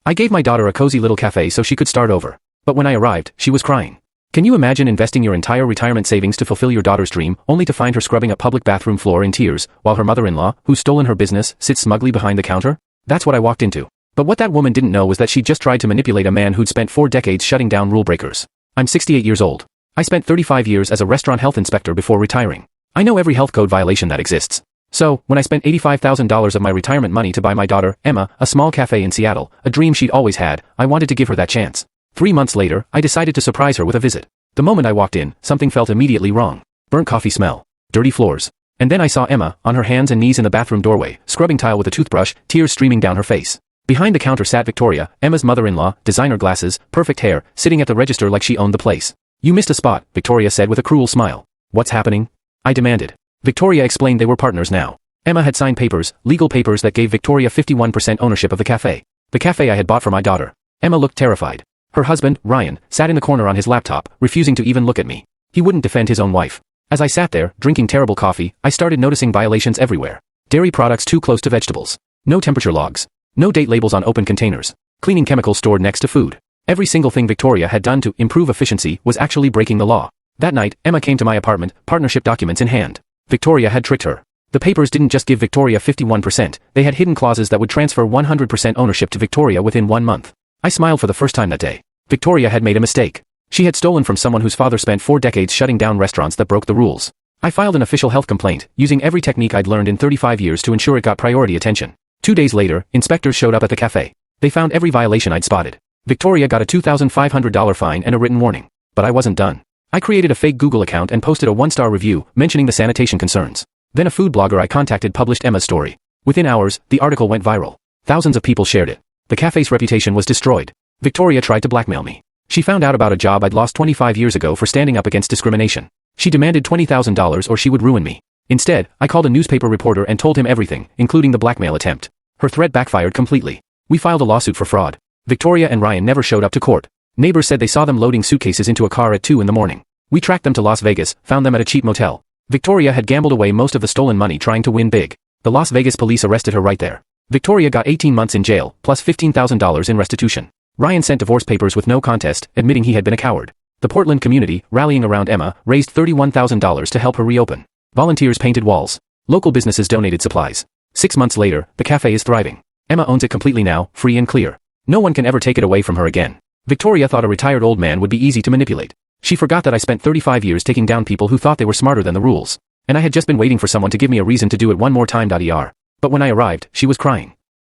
I gave my daughter a cozy little cafe so she could start over. But when I arrived, she was crying. Can you imagine investing your entire retirement savings to fulfill your daughter's dream, only to find her scrubbing a public bathroom floor in tears, while her mother-in-law, who's stolen her business, sits smugly behind the counter? That's what I walked into. But what that woman didn't know was that she'd just tried to manipulate a man who'd spent 4 decades shutting down rule breakers. I'm 68 years old. I spent 35 years as a restaurant health inspector before retiring. I know every health code violation that exists. So, when I spent $85,000 of my retirement money to buy my daughter, Emma, a small cafe in Seattle, a dream she'd always had, I wanted to give her that chance. 3 months later, I decided to surprise her with a visit. The moment I walked in, something felt immediately wrong. Burnt coffee smell. Dirty floors. And then I saw Emma, on her hands and knees in the bathroom doorway, scrubbing tile with a toothbrush, tears streaming down her face. Behind the counter sat Victoria, Emma's mother-in-law, designer glasses, perfect hair, sitting at the register like she owned the place. You missed a spot, Victoria said with a cruel smile. What's happening? I demanded. Victoria explained they were partners now. Emma had signed papers, legal papers that gave Victoria 51% ownership of the cafe. The cafe I had bought for my daughter. Emma looked terrified. Her husband, Ryan, sat in the corner on his laptop, refusing to even look at me. He wouldn't defend his own wife. As I sat there, drinking terrible coffee, I started noticing violations everywhere. Dairy products too close to vegetables. No temperature logs. No date labels on open containers. Cleaning chemicals stored next to food. Every single thing Victoria had done to improve efficiency was actually breaking the law. That night, Emma came to my apartment, partnership documents in hand. Victoria had tricked her. The papers didn't just give Victoria 51%, they had hidden clauses that would transfer 100% ownership to Victoria within 1 month. I smiled for the first time that day. Victoria had made a mistake. She had stolen from someone whose father spent 4 decades shutting down restaurants that broke the rules. I filed an official health complaint, using every technique I'd learned in 35 years to ensure it got priority attention. 2 days later, inspectors showed up at the cafe. They found every violation I'd spotted. Victoria got a $2,500 fine and a written warning. But I wasn't done. I created a fake Google account and posted a 1-star review, mentioning the sanitation concerns. Then a food blogger I contacted published Emma's story. Within hours, the article went viral. Thousands of people shared it. The cafe's reputation was destroyed. Victoria tried to blackmail me. She found out about a job I'd lost 25 years ago for standing up against discrimination. She demanded $20,000 or she would ruin me. Instead, I called a newspaper reporter and told him everything, including the blackmail attempt. Her threat backfired completely. We filed a lawsuit for fraud. Victoria and Ryan never showed up to court. Neighbors said they saw them loading suitcases into a car at 2 in the morning. We tracked them to Las Vegas, found them at a cheap motel. Victoria had gambled away most of the stolen money trying to win big. The Las Vegas police arrested her right there. Victoria got 18 months in jail, plus $15,000 in restitution. Ryan sent divorce papers with no contest, admitting he had been a coward. The Portland community, rallying around Emma, raised $31,000 to help her reopen. Volunteers painted walls. Local businesses donated supplies. 6 months later, the cafe is thriving. Emma owns it completely now, free and clear. No one can ever take it away from her again. Victoria thought a retired old man would be easy to manipulate. She forgot that I spent 35 years taking down people who thought they were smarter than the rules. And I had just been waiting for someone to give me a reason to do it one more time. But when I arrived, she was crying.